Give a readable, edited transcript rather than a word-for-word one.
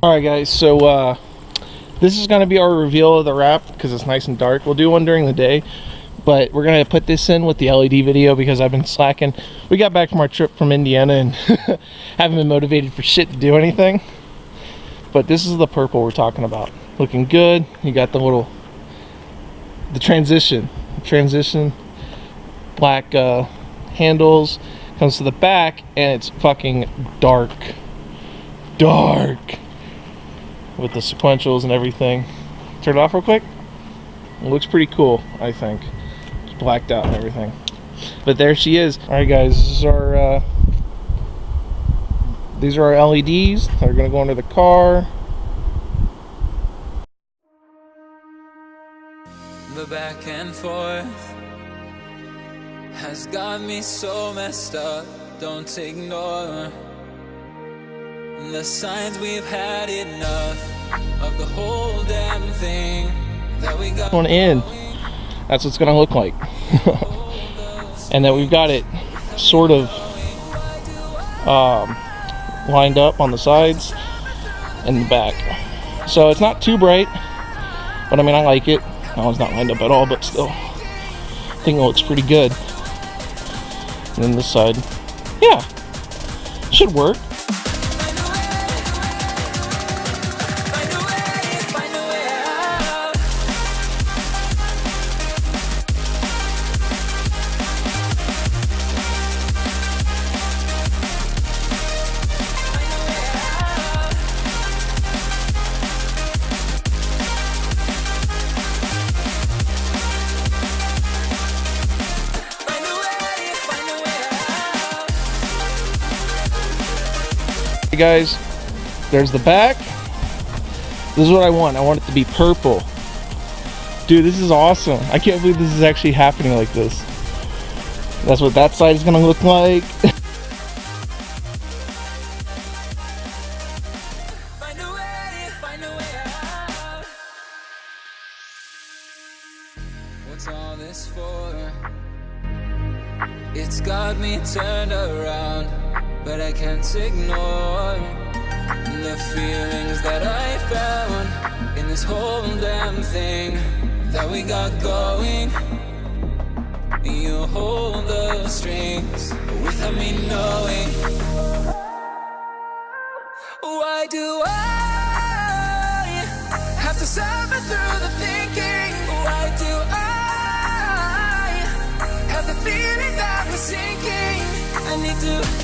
Alright guys, so this is going to be our reveal of the wrap because it's nice and dark. We'll do one during the day, but we're going to put this in with the LED video because I've been slacking. We got back from our trip from Indiana and haven't been motivated for shit to do anything. But this is the purple we're talking about. Looking good. You got the transition black handles, comes to the back, and it's fucking dark with the sequentials and everything. Turn it off real quick. It looks pretty cool, I think. It's blacked out and everything. But there she is. Alright guys, these are our LEDs. They're gonna go under the car. The back and forth has got me so messed up. Don't ignore the signs. We've had enough of the whole damn thing that we got one in. That's what it's gonna look like. And then we've got it sort of lined up on the sides and the back, so it's not too bright, but I mean, I like it. That one's not lined up at all, but still, I think it looks pretty good. And then this side, yeah, should work. Hey guys, there's the back. This is what I want. I want it to be purple. Dude, this is awesome. I can't believe this is actually happening like this. That's what that side is gonna look like. What's all this for? It's got me turned around, but I can't ignore the feelings that I found in this whole damn thing that we got going. You hold the strings without me knowing. Why do I have to suffer through the thinking? Why do I have the feeling that we're sinking? I need to